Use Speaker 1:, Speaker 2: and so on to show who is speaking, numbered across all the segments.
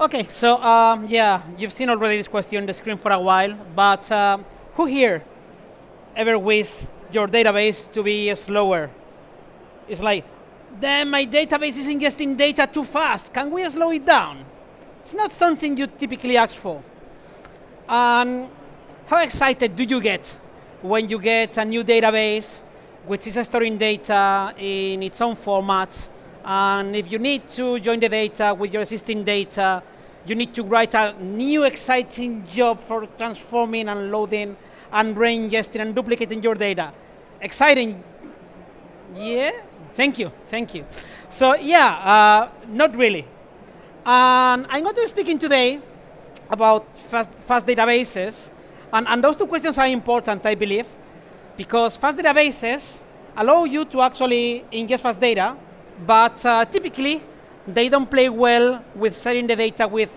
Speaker 1: Okay, so yeah, you've seen already this question on the screen for a while, but who here ever wished your database to be slower? It's like, damn, my database is ingesting data too fast. Can we slow it down? It's not something you typically ask for. And how excited do you get when you get a new database which is storing data in its own format? And if you need to join the data with your existing data, you need to write a new exciting job for transforming and loading and re-ingesting and duplicating your data. Exciting, yeah? Thank you, thank you. So yeah, not really. And I'm going to be speaking today about fast databases. And those two questions are important, I believe, because fast databases allow you to actually ingest fast data, but typically, they don't play well with sharing the data with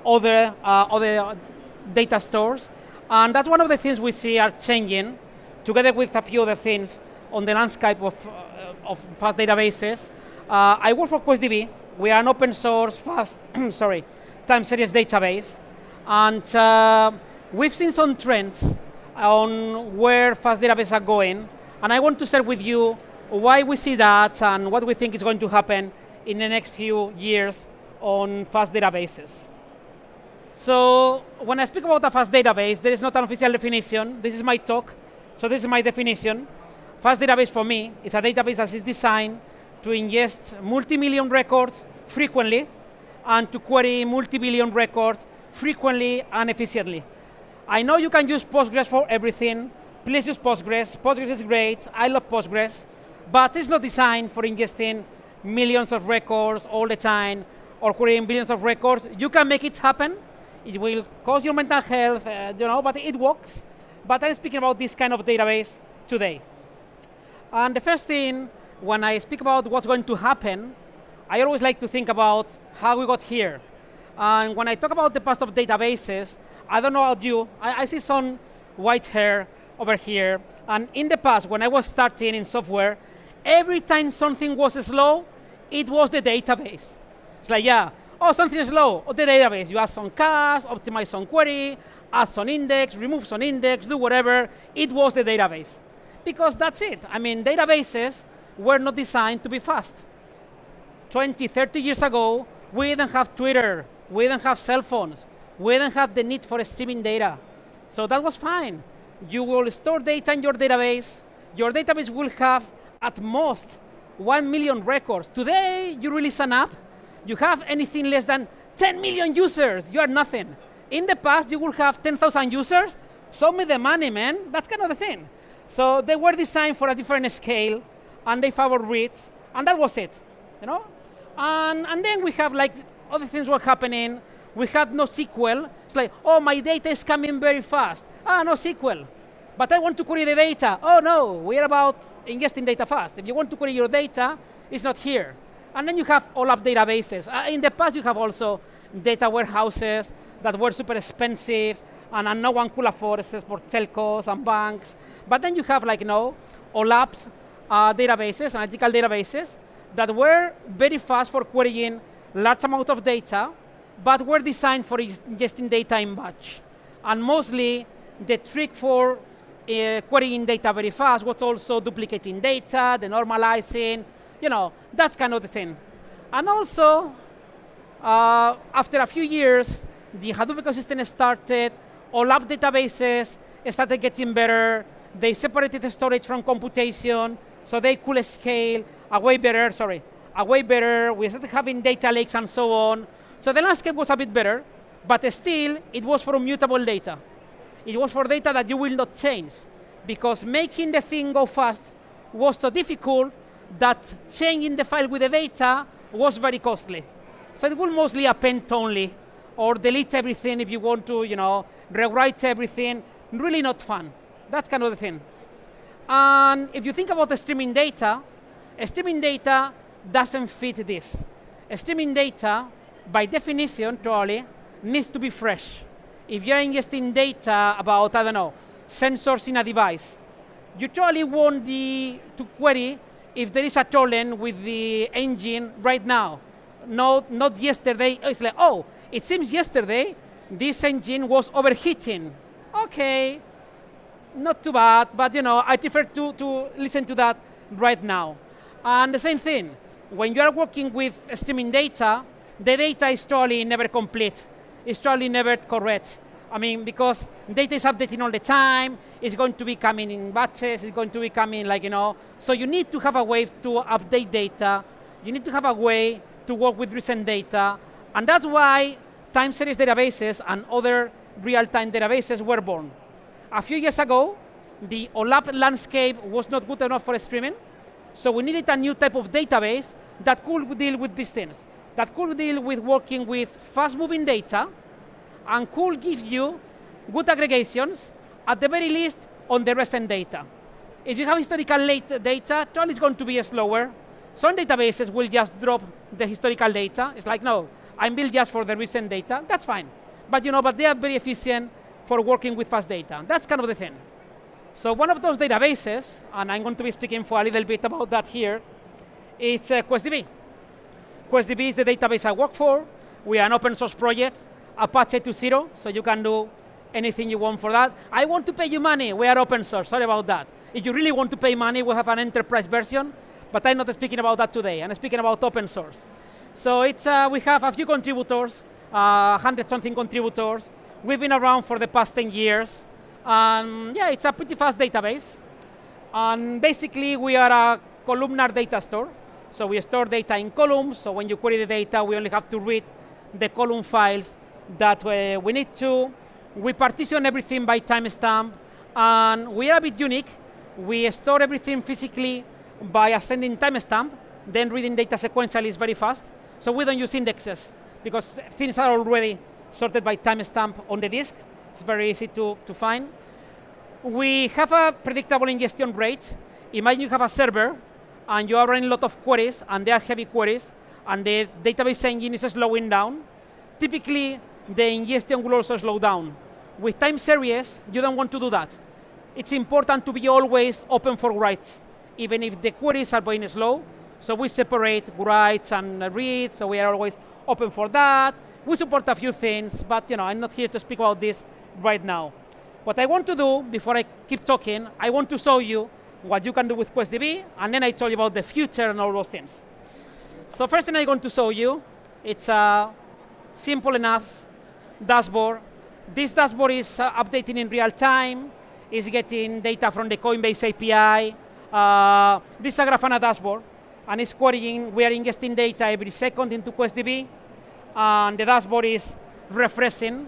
Speaker 1: other data stores. And that's one of the things we see are changing, together with a few other things on the landscape of fast databases. I work for QuestDB. We are an open source fast time series database. And we've seen some trends on where fast databases are going. And I want to share with you why we see that and what we think is going to happen in the next few years on fast databases. So when I speak about a fast database, there is not an official definition. This is my talk, so this is my definition. Fast database for me is a database that is designed to ingest multi-million records frequently and to query multi-billion records frequently and efficiently. I know you can use Postgres for everything. Please use Postgres. Postgres is great. I love Postgres. But it's not designed for ingesting millions of records all the time or querying billions of records. You can make it happen. It will cause your mental health, but it works. But I'm speaking about this kind of database today. And the first thing, when I speak about what's going to happen, I always like to think about how we got here. And when I talk about the past of databases, I don't know about you, I see some white hair over here. And in the past, when I was starting in software, every time something was slow, it was the database. It's like, yeah, oh, something is slow, oh, the database. You add some cache, optimize some query, add some index, remove some index, do whatever. It was the database. Because that's it. I mean, databases were not designed to be fast. 20, 30 years ago, we didn't have Twitter. We didn't have cell phones. We didn't have the need for streaming data. So that was fine. You will store data in your database. Your database will have, at most, 1 million records. Today, you release an app. You have anything less than 10 million users. You are nothing. In the past, you will have 10,000 users. Show me the money, man. That's kind of the thing. So they were designed for a different scale, and they favored reads, and that was it. And then we have like other things were happening. We had no SQL. It's like, oh, my data is coming very fast. Ah, no SQL. But I want to query the data. Oh, no, we're about ingesting data fast. If you want to query your data, it's not here. And then you have OLAP databases. In the past, you have also data warehouses that were super expensive, and no one could afford it for telcos and banks. But then you have OLAP databases, analytical databases, that were very fast for querying large amount of data, but were designed for ingesting data in batch. And mostly, the trick for querying data very fast was also duplicating data, denormalizing, that's kind of the thing. And also, after a few years, the Hadoop ecosystem started, OLAP databases started getting better, they separated the storage from computation, so they could scale way better, we started having data lakes and so on. So the landscape was a bit better, but still, it was for mutable data. It was for data that you will not change, because making the thing go fast was so difficult that changing the file with the data was very costly. So it will mostly append only, or delete everything if you want to, rewrite everything. Really not fun. That's kind of the thing. And if you think about the streaming data doesn't fit this. Streaming data, by definition, probably, needs to be fresh. If you're ingesting data about, sensors in a device, you probably want to query if there is a problem with the engine right now. Not yesterday. It's like, oh, it seems yesterday this engine was overheating. Okay, not too bad, but I prefer to listen to that right now. And the same thing, when you are working with streaming data, the data is probably never complete. It's probably never correct. I mean, because data is updating all the time, it's going to be coming in batches, it's going to be coming so you need to have a way to update data, you need to have a way to work with recent data, and that's why time series databases and other real-time databases were born. A few years ago, the OLAP landscape was not good enough for streaming, so we needed a new type of database that could deal with these things, that could deal with working with fast-moving data, and could give you good aggregations, at the very least, on the recent data. If you have historical late data, probably it's going to be slower. Some databases will just drop the historical data. It's like, no, I'm built just for the recent data. That's fine. But but they are very efficient for working with fast data. That's kind of the thing. So one of those databases, and I'm going to be speaking for a little bit about that here, is QuestDB. QuestDB is the database I work for. We are an open source project, Apache 2.0, so you can do anything you want for that. I want to pay you money. We are open source. Sorry about that. If you really want to pay money, we have an enterprise version, but I'm not speaking about that today. I'm speaking about open source. So we have a few contributors, 100-something contributors. We've been around for the past 10 years. And yeah, it's a pretty fast database. And basically, we are a columnar data store. So we store data in columns. So when you query the data, we only have to read the column files that we need to. We partition everything by timestamp. And we are a bit unique. We store everything physically by ascending timestamp. Then reading data sequentially is very fast. So we don't use indexes, because things are already sorted by timestamp on the disk. It's very easy to find. We have a predictable ingestion rate. Imagine you have a server, and you are running a lot of queries, and they are heavy queries, and the database engine is slowing down. Typically, the ingestion will also slow down. With time series, you don't want to do that. It's important to be always open for writes, even if the queries are going slow. So we separate writes and reads, so we are always open for that. We support a few things, but I'm not here to speak about this right now. What I want to do, before I keep talking, I want to show you what you can do with QuestDB, and then I tell you about the future and all those things. So first thing I'm going to show you, it's a simple enough dashboard. This dashboard is updating in real time. It's getting data from the Coinbase API. This is a Grafana dashboard, and it's querying. We are ingesting data every second into QuestDB, and the dashboard is refreshing.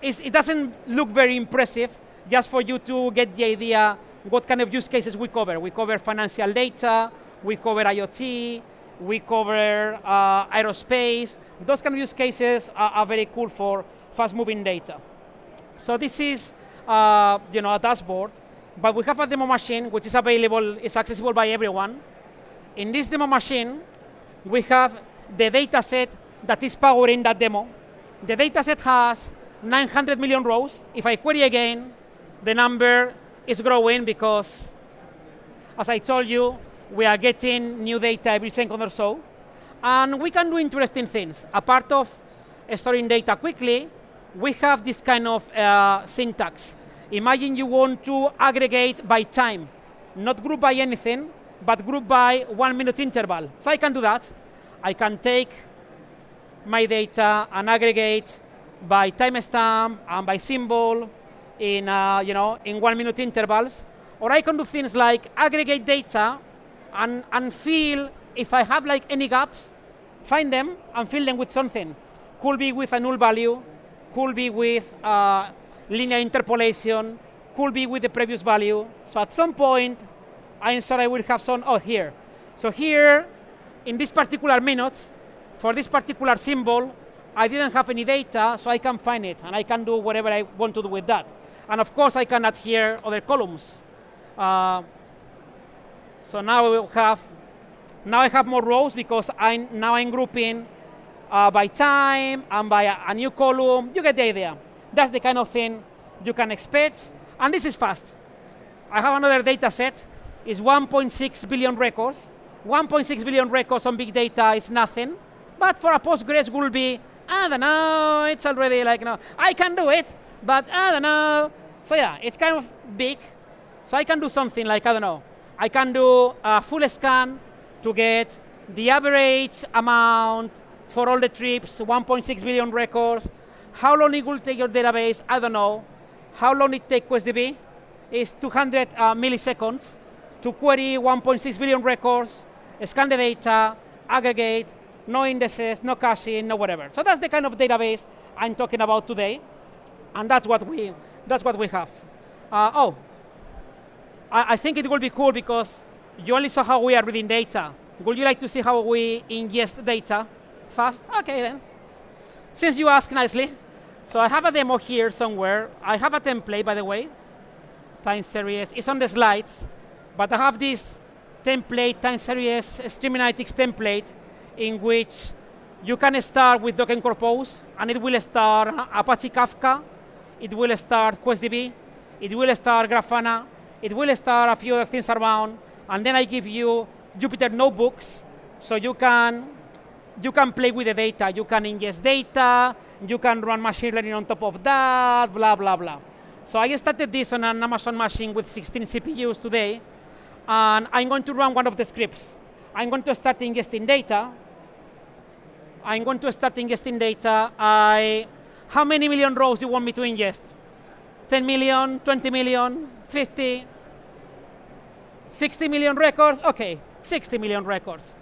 Speaker 1: It doesn't look very impressive, just for you to get the idea what kind of use cases we cover. We cover financial data, we cover IoT, we cover aerospace. Those kind of use cases are very cool for fast-moving data. So this is a dashboard, but we have a demo machine which is available, it's accessible by everyone. In this demo machine, we have the data set that is powering that demo. The data set has 900 million rows. If I query again, the number is growing because, as I told you, we are getting new data every second or so. And we can do interesting things. A part of storing data quickly, we have this kind of syntax. Imagine you want to aggregate by time, not group by anything, but group by 1 minute interval. So I can do that. I can take my data and aggregate by timestamp and by symbol in in 1 minute intervals. Or I can do things like aggregate data and feel if I have any gaps, find them and fill them with something. Could be with a null value, could be with linear interpolation, could be with the previous value. So at some point, I'm sure I will have some, here. So here, in this particular minute, for this particular symbol, I didn't have any data, so I can find it, and I can do whatever I want to do with that. And of course, I can add here other columns. So now I have more rows because I'm grouping by time and by a new column. You get the idea. That's the kind of thing you can expect, and this is fast. I have another data set. It's 1.6 billion records. 1.6 billion records on big data is nothing, but for a Postgres will be I don't know, it's already like, I can do it, but I don't know. So yeah, it's kind of big. So I can do something like, I don't know, I can do a full scan to get the average amount for all the trips, 1.6 billion records. How long it will take your database? I don't know. How long it take QuestDB? It's 200 milliseconds to query 1.6 billion records, scan the data, aggregate, no indices, no caching, no whatever. So that's the kind of database I'm talking about today, and that's what we have. I think it will be cool because you only saw how we are reading data. Would you like to see how we ingest data fast? Okay then. Since you ask nicely, so I have a demo here somewhere. I have a template, by the way, time series. It's on the slides, but I have this template, time series stream analytics template, in which you can start with Docker Compose, and it will start Apache Kafka, it will start QuestDB, it will start Grafana, it will start a few other things around, and then I give you Jupyter notebooks, so you can play with the data. You can ingest data, you can run machine learning on top of that, blah, blah, blah. So I started this on an Amazon machine with 16 CPUs today, and I'm going to run one of the scripts. I'm going to start ingesting data. How many million rows do you want me to ingest? 10 million, 20 million, 50, 60 million records? Okay, 60 million records.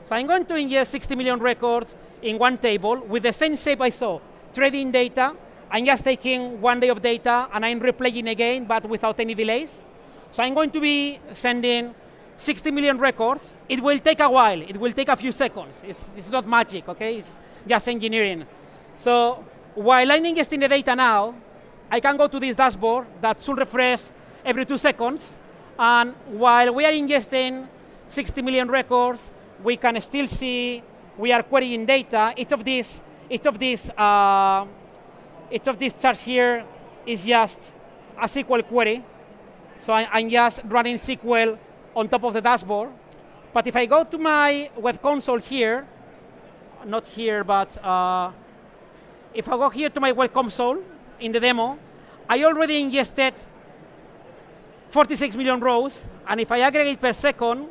Speaker 1: So I'm going to ingest 60 million records in one table with the same shape I saw. Trading data, I'm just taking 1 day of data and I'm replaying again, but without any delays. So I'm going to be sending 60 million records. It will take a while. It will take a few seconds. It's not magic, okay? It's just engineering. So while I'm ingesting the data now, I can go to this dashboard that should refresh every 2 seconds. And while we are ingesting 60 million records, we can still see we are querying data. Each of these charts here is just a SQL query. So I'm just running SQL on top of the dashboard. But if I go to my web console here, not here, but if I go here to my web console in the demo, I already ingested 46 million rows. And if I aggregate per second,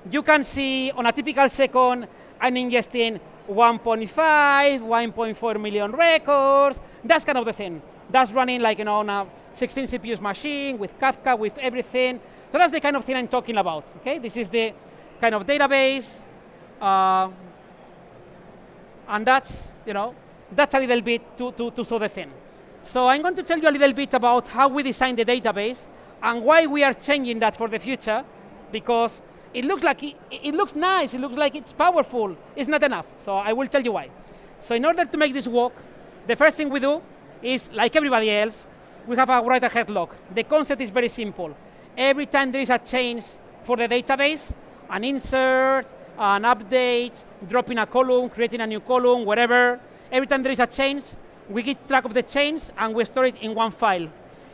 Speaker 1: you can see on a typical second, I'm ingesting 1.5, 1.4 million records. That's kind of the thing. That's running like, on a 16 CPUs machine with Kafka, with everything. So that's the kind of thing I'm talking about. Okay, this is the kind of database, and that's a little bit to show the thing. So I'm going to tell you a little bit about how we design the database and why we are changing that for the future, because it looks like it looks nice, it looks like it's powerful. It's not enough. So I will tell you why. So in order to make this work, the first thing we do is, like everybody else, we have a write-ahead log. The concept is very simple. Every time there is a change for the database, an insert, an update, dropping a column, creating a new column, whatever, every time there is a change, we keep track of the change and we store it in one file.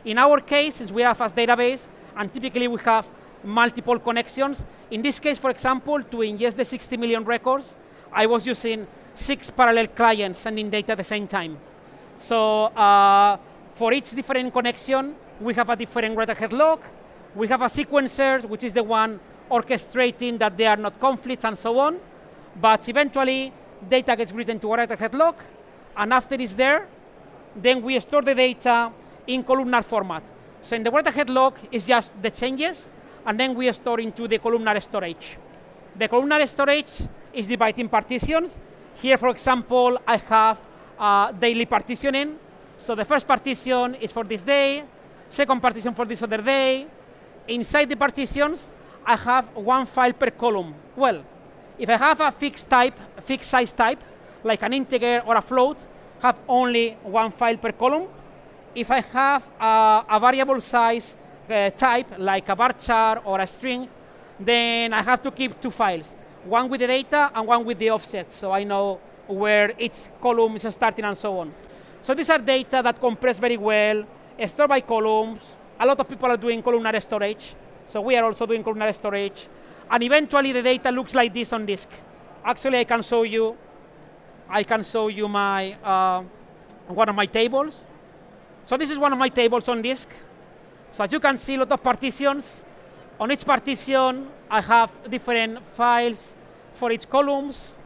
Speaker 1: In our case, since we have a database, and typically we have multiple connections, in this case, for example, to ingest the 60 million records, I was using 6 parallel clients sending data at the same time. So for each different connection, we have a different write-ahead log. We have a sequencer, which is the one orchestrating that there are not conflicts and so on. But eventually, data gets written to a write-ahead log, and after it's there, then we store the data in columnar format. So in the write-ahead log, it's just the changes, and then we store into the columnar storage. The columnar storage is divided in partitions. Here, for example, I have daily partitioning. So the first partition is for this day, second partition for this other day. Inside the partitions, I have one file per column. Well, if I have a fixed size type, like an integer or a float, have only one file per column. If I have a variable size type, like a bar chart or a string, then I have to keep 2 files, one with the data and one with the offset, so I know where each column is starting and so on. So these are data that compress very well, stored by columns. A lot of people are doing columnar storage, so we are also doing columnar storage. And eventually the data looks like this on disk. Actually, I can show you I can show you my one of my tables. So this is one of my tables on disk. So as you can see, a lot of partitions. On each partition, I have different files for each columns,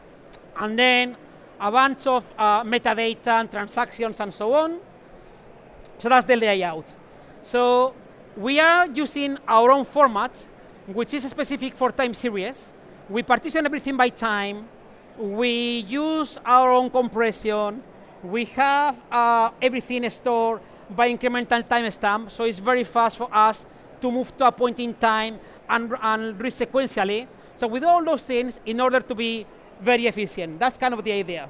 Speaker 1: and then a bunch of metadata and transactions and so on. So that's the layout. So we are using our own format, which is specific for time series. We partition everything by time. We use our own compression. We have everything stored by incremental timestamp, so it's very fast for us to move to a point in time and read sequentially. So with all those things, in order to be very efficient, that's kind of the idea.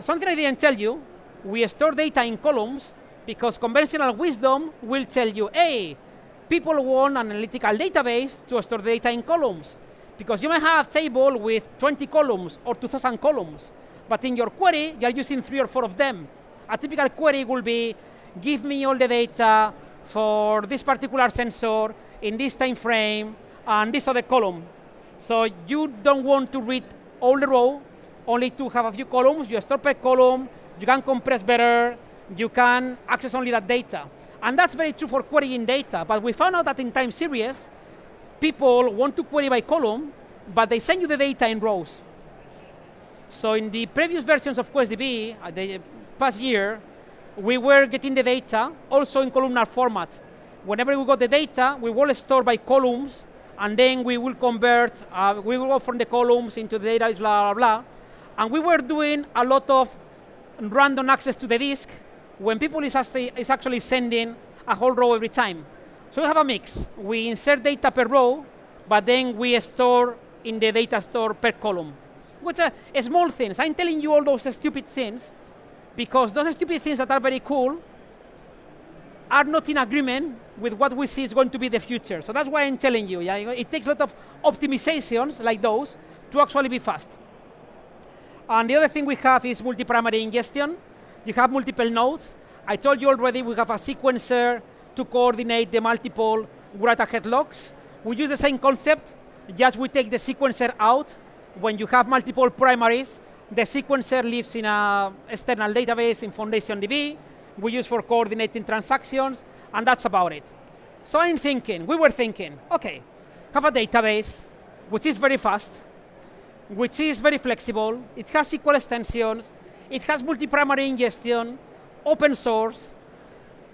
Speaker 1: Something I didn't tell you, we store data in columns because conventional wisdom will tell you, hey, people want an analytical database to store data in columns because you may have a table with 20 columns or 2,000 columns, but in your query, you're using 3 or 4 of them. A typical query will be, give me all the data for this particular sensor in this time frame and this other column. So you don't want to read all the row, only to have a few columns. You store per column, you can compress better, you can access only that data. And that's very true for querying data, but we found out that in time series, people want to query by column, but they send you the data in rows. So in the previous versions of QuestDB, the past year, we were getting the data also in columnar format. Whenever we got the data, we will store by columns, and then we will convert, we will go from the columns into the data, blah, blah, blah. And we were doing a lot of random access to the disk when people is actually sending a whole row every time. So we have a mix. We insert data per row, but then we store in the data store per column. Which are small things. I'm telling you all those stupid things because those stupid things that are very cool are not in agreement with what we see is going to be the future. So that's why I'm telling you. Yeah? It takes a lot of optimizations like those to actually be fast. And the other thing we have is multi-primary ingestion. You have multiple nodes. I told you already we have a sequencer to coordinate the multiple write-ahead logs. We use the same concept, just we take the sequencer out. When you have multiple primaries, the sequencer lives in an external database in FoundationDB. We use for coordinating transactions, and that's about it. So we were thinking, okay, have a database, which is very fast, which is very flexible, it has SQL extensions, it has multi-primary ingestion, open source,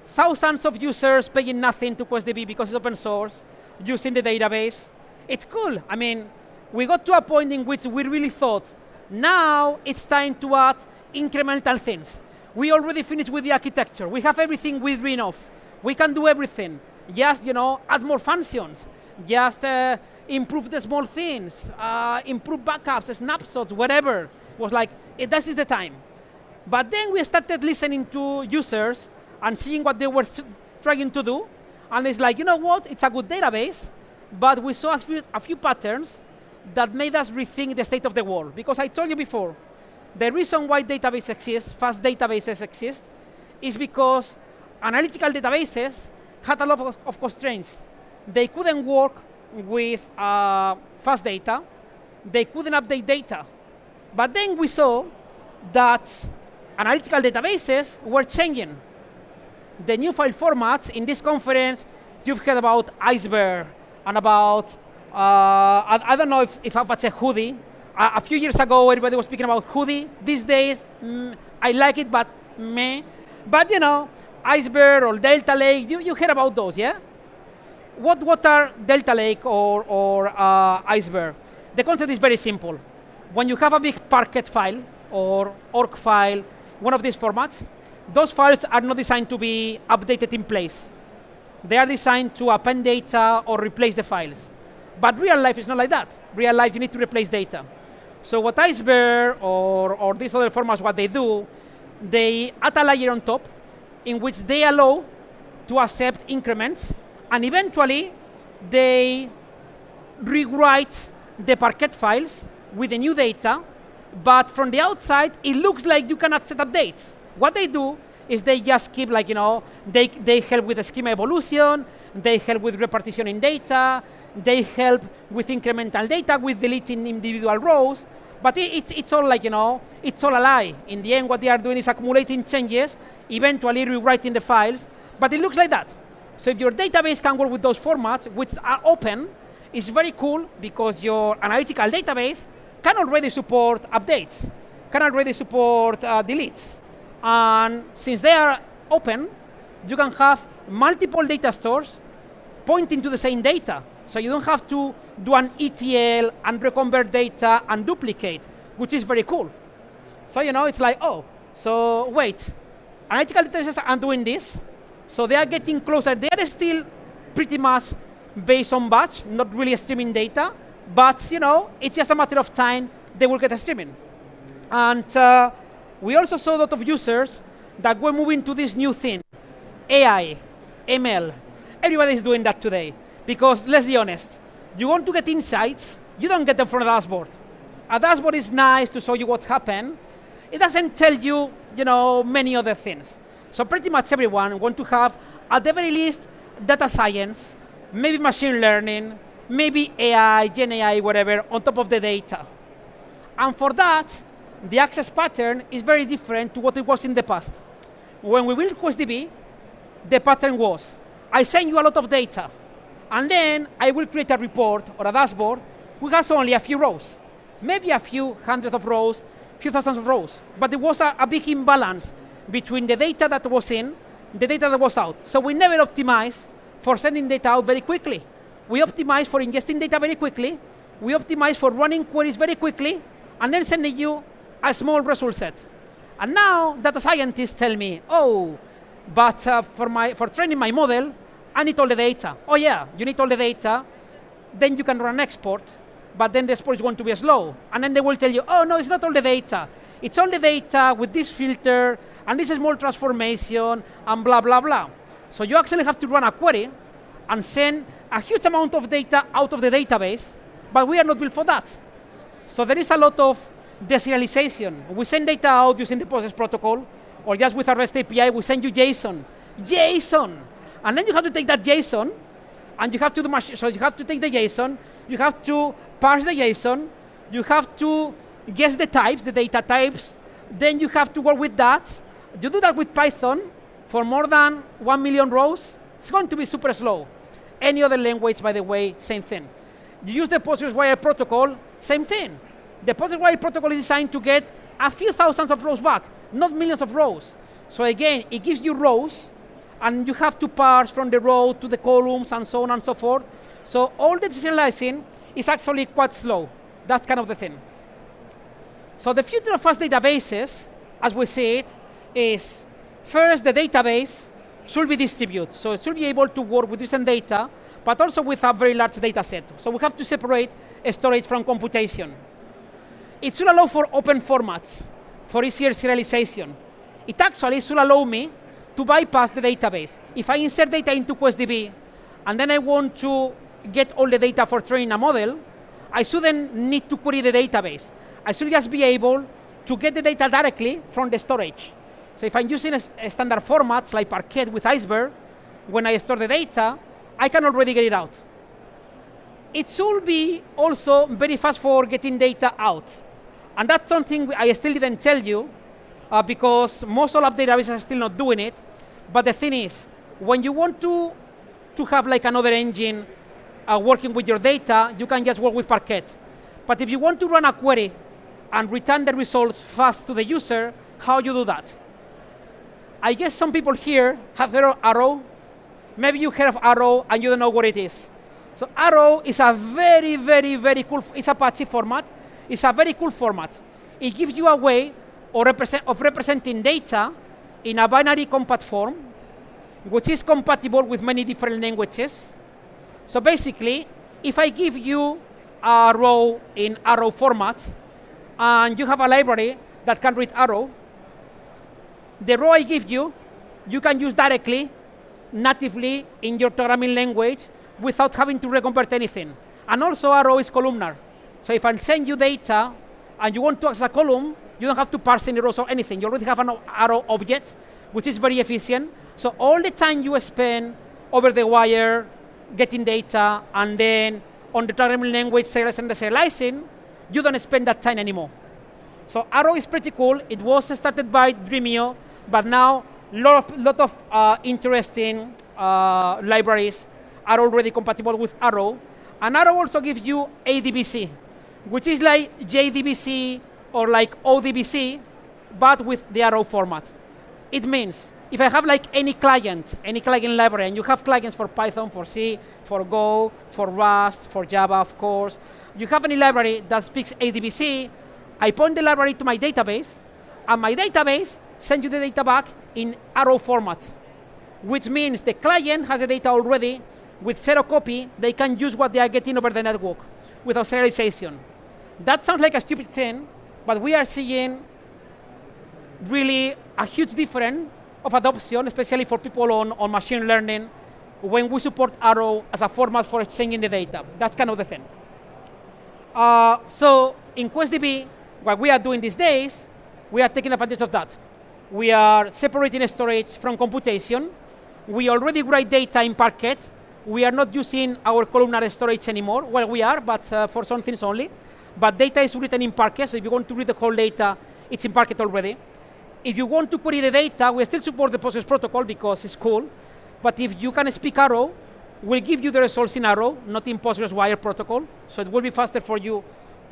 Speaker 1: thousands of users paying nothing to QuestDB because it's open source, using the database. It's cool. I mean, we got to a point in which we really thought, now it's time to add incremental things. We already finished with the architecture. We have everything written off. We can do everything. Just, add more functions. Just improve the small things, improve backups, snapshots, whatever. It was like, this is the time. But then we started listening to users and seeing what they were trying to do. And it's like, you know what? It's a good database, but we saw a few patterns that made us rethink the state of the world. Because I told you before, the reason why database exists, fast databases exist, is because analytical databases had a lot of constraints. They couldn't work with fast data. They couldn't update data. But then we saw that analytical databases were changing. The new file formats in this conference, you've heard about Iceberg and about I don't know if Apache Hoodie. A few years ago, everybody was speaking about Hoodie. These days, I like it, but meh. But Iceberg or Delta Lake, you heard about those, yeah? What are Delta Lake or Iceberg? The concept is very simple. When you have a big Parquet file or org file, one of these formats, those files are not designed to be updated in place. They are designed to append data or replace the files. But real life is not like that. Real life, you need to replace data. So what Iceberg or these other formats, what they do, they add a layer on top in which they allow to accept increments, and eventually they rewrite the Parquet files with the new data, but from the outside, it looks like you cannot set updates. What they do is they just keep they help with the schema evolution, they help with repartitioning data, they help with incremental data, with deleting individual rows, But it's all like, it's all a lie. In the end, what they are doing is accumulating changes, eventually rewriting the files, but it looks like that. So if your database can work with those formats, which are open, it's very cool because your analytical database can already support updates, can already support deletes. And since they are open, you can have multiple data stores pointing to the same data. So you don't have to do an ETL and reconvert data and duplicate, which is very cool. So it's like, oh, so wait, analytical databases are doing this, so they are getting closer. They are still pretty much based on batch, not really streaming data, but it's just a matter of time they will get streaming. And we also saw a lot of users that were moving to this new thing, AI, ML. Everybody is doing that today. Because let's be honest, you want to get insights, you don't get them from a dashboard. A dashboard is nice to show you what happened. It doesn't tell you, many other things. So pretty much everyone wants to have, at the very least, data science, maybe machine learning, maybe AI, Gen AI, whatever, on top of the data. And for that, the access pattern is very different to what it was in the past. When we built QuestDB, the pattern was, I send you a lot of data, and then I will create a report or a dashboard which has only a few rows, maybe a few hundreds of rows, few thousands of rows. But there was a big imbalance between the data that was in, the data that was out. So we never optimized for sending data out very quickly. We optimized for ingesting data very quickly. We optimized for running queries very quickly, and then sending you a small result set. And now data scientists tell me, oh, but for training my model, I need all the data. Oh yeah, you need all the data. Then you can run export, but then the export is going to be slow. And then they will tell you, oh no, it's not all the data. It's all the data with this filter, and this small transformation, and blah, blah, blah. So you actually have to run a query and send a huge amount of data out of the database, but we are not built for that. So there is a lot of deserialization. We send data out using the Postgres protocol, or just with a REST API, we send you JSON. JSON! And then you have to take that JSON, and you have to do so you have to take the JSON, you have to parse the JSON, you have to guess the types, the data types, then you have to work with that. You do that with Python for more than 1 million rows, it's going to be super slow. Any other language, by the way, same thing. You use the PostgreSQL protocol, same thing. The PostgreSQL protocol is designed to get a few thousands of rows back, not millions of rows. So again, it gives you rows, and you have to parse from the row to the columns and so on and so forth. So all the serializing is actually quite slow. That's kind of the thing. So the future of fast databases, as we see it, is first the database should be distributed. So it should be able to work with different data, but also with a very large data set. So we have to separate storage from computation. It should allow for open formats, for easier serialization. It actually should allow me to bypass the database. If I insert data into QuestDB, and then I want to get all the data for training a model, I shouldn't need to query the database. I should just be able to get the data directly from the storage. So if I'm using a standard formats like Parquet with Iceberg, when I store the data, I can already get it out. It should be also very fast for getting data out. And that's something I still didn't tell you, because most all of databases are still not doing it. But the thing is, when you want to have like another engine working with your data, you can just work with Parquet. But if you want to run a query and return the results fast to the user, how you do that? I guess some people here have heard of Arrow. Maybe you heard of Arrow and you don't know what it is. So Arrow is a very, very, very cool, it's Apache format. It's a very cool format. It gives you a way of representing data in a binary compat form, which is compatible with many different languages. So basically, if I give you a row in Arrow format, and you have a library that can read Arrow, the row I give you, you can use directly, natively in your programming language without having to reconvert anything. And also Arrow is columnar. So if I send you data and you want to access a column, you don't have to parse any rows or anything. You already have an Arrow object, which is very efficient. So all the time you spend over the wire getting data and then on the programming language serializing and deserializing, you don't spend that time anymore. So Arrow is pretty cool. It was started by Dremio, but now lot of interesting libraries are already compatible with Arrow. And Arrow also gives you ADBC, which is like JDBC or like ODBC, but with the Arrow format. It means if I have like any client library, and you have clients for Python, for C, for Go, for Rust, for Java, of course, you have any library that speaks ADBC, I point the library to my database, and my database sends you the data back in Arrow format, which means the client has the data already. With zero copy, they can use what they are getting over the network without serialization. That sounds like a stupid thing, but we are seeing really a huge difference of adoption, especially for people on machine learning, when we support Arrow as a format for exchanging the data. That's kind of the thing. So in QuestDB, what we are doing these days, we are taking advantage of that. We are separating storage from computation. We already write data in Parquet. We are not using our columnar storage anymore. Well, we are, but for some things only. But data is written in Parquet, so if you want to read the whole data, it's in Parquet already. If you want to query the data, we still support the Postgres protocol because it's cool. But if you can speak Arrow, we'll give you the results in Arrow, not in Postgres wire protocol. So it will be faster for you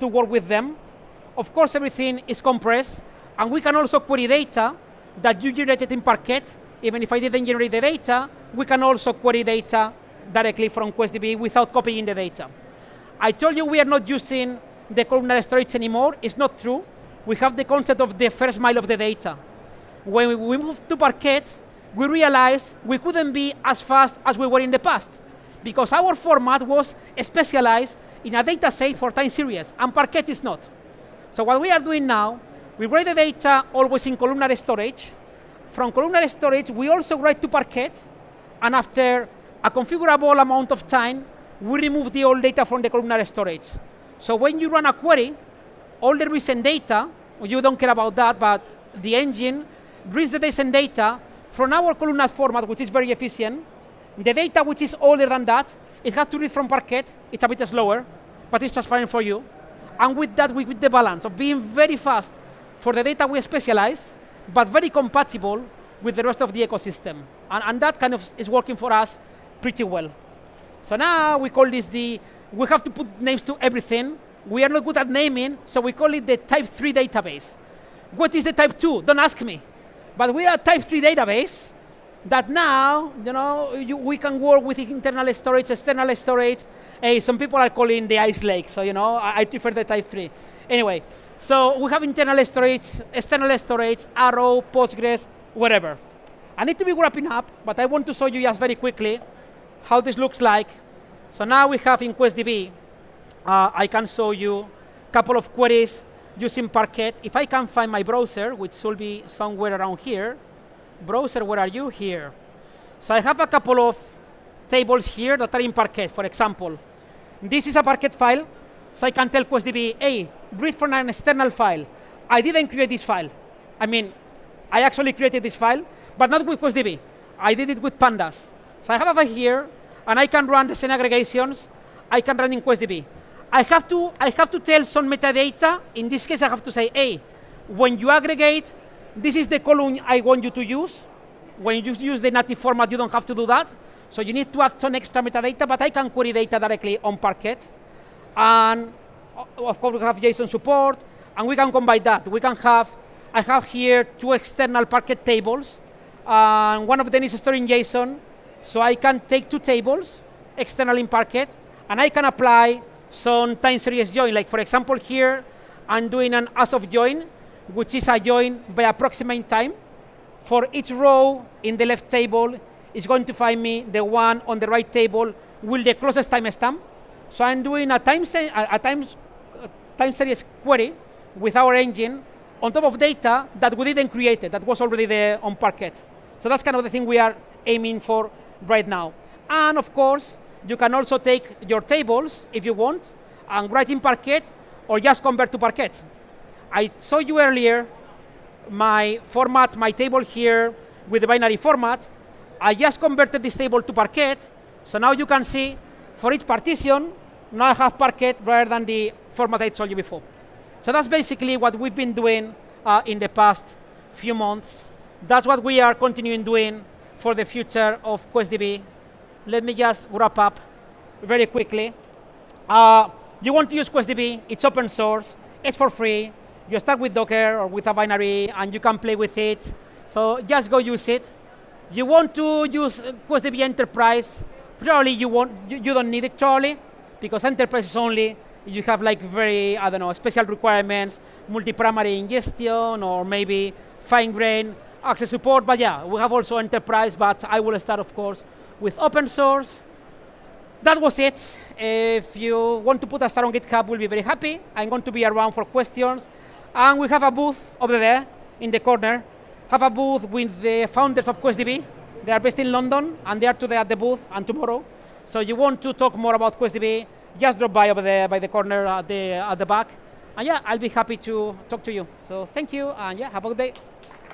Speaker 1: to work with them. Of course, everything is compressed. And we can also query data that you generated in Parquet. Even if I didn't generate the data, we can also query data directly from QuestDB without copying the data. I told you we are not using the columnar storage anymore. It's not true. We have the concept of the first mile of the data. When we moved to Parquet, we realized we couldn't be as fast as we were in the past because our format was specialized in a data set for time series, and Parquet is not. So what we are doing now, we write the data always in columnar storage. From columnar storage, we also write to Parquet, and after a configurable amount of time, we remove the old data from the columnar storage. So when you run a query, all the recent data, you don't care about that, but the engine reads the recent data from our columnar format, which is very efficient. The data which is older than that, it has to read from Parquet. It's a bit slower, but it's transparent for you. And with that, we get the balance of being very fast for the data we specialize, but very compatible with the rest of the ecosystem. And that kind of is working for us pretty well. So now we call this we have to put names to everything. We are not good at naming, so we call it the type 3 database. What is the type 2? Don't ask me. But we are type 3 database that now, we can work with internal storage, external storage. Hey, some people are calling the ice lake, so I prefer the type 3. Anyway, so we have internal storage, external storage, Arrow, Postgres, whatever. I need to be wrapping up, but I want to show you just very quickly how this looks like. So now we have in QuestDB, I can show you a couple of queries using Parquet. If I can find my browser, which should be somewhere around here. Browser, where are you? Here. So I have a couple of tables here that are in Parquet. For example, this is a Parquet file, so I can tell QuestDB, hey, read from an external file. I didn't create this file. I mean, I actually created this file, but not with QuestDB. I did it with pandas. So I have over here, and I can run the same aggregations. I can run in QuestDB. I have to tell some metadata. In this case, I have to say, hey, when you aggregate, this is the column I want you to use. When you use the native format, you don't have to do that. So you need to add some extra metadata, but I can query data directly on Parquet. And of course, we have JSON support, and we can combine that. I have here 2 external Parquet tables, and one of them is stored in JSON. So I can take 2 tables, external in Parquet, and I can apply some time series join. Like for example here, I'm doing an as of join, which is a join by approximate time. For each row in the left table, it's going to find me the one on the right table with the closest timestamp. So I'm doing a time series query with our engine on top of data that we didn't create it, that was already there on Parquet. So that's kind of the thing we are aiming for right now. And of course, you can also take your tables, if you want, and write in Parquet, or just convert to Parquet. I showed you earlier my format, my table here with the binary format. I just converted this table to Parquet, so now you can see for each partition, now I have Parquet rather than the format I told you before. So that's basically what we've been doing in the past few months. That's what we are continuing doing for the future of QuestDB. Let me just wrap up very quickly. You want to use QuestDB, it's open source, it's for free. You start with Docker or with a binary, and you can play with it. So just go use it. You want to use QuestDB Enterprise, probably you don't need it, probably, because Enterprise is only you have like very, I don't know, special requirements, multi-primary ingestion, or maybe fine-grained access support. But yeah, we have also Enterprise, but I will start, of course, with open source. That was it. If you want to put a star on GitHub, we'll be very happy. I'm going to be around for questions. And we have a booth over there in the corner. Have a booth with the founders of QuestDB. They are based in London, and they are today at the booth and tomorrow. So you want to talk more about QuestDB, just drop by over there by the corner at the back. And yeah, I'll be happy to talk to you. So thank you, and yeah, have a good day.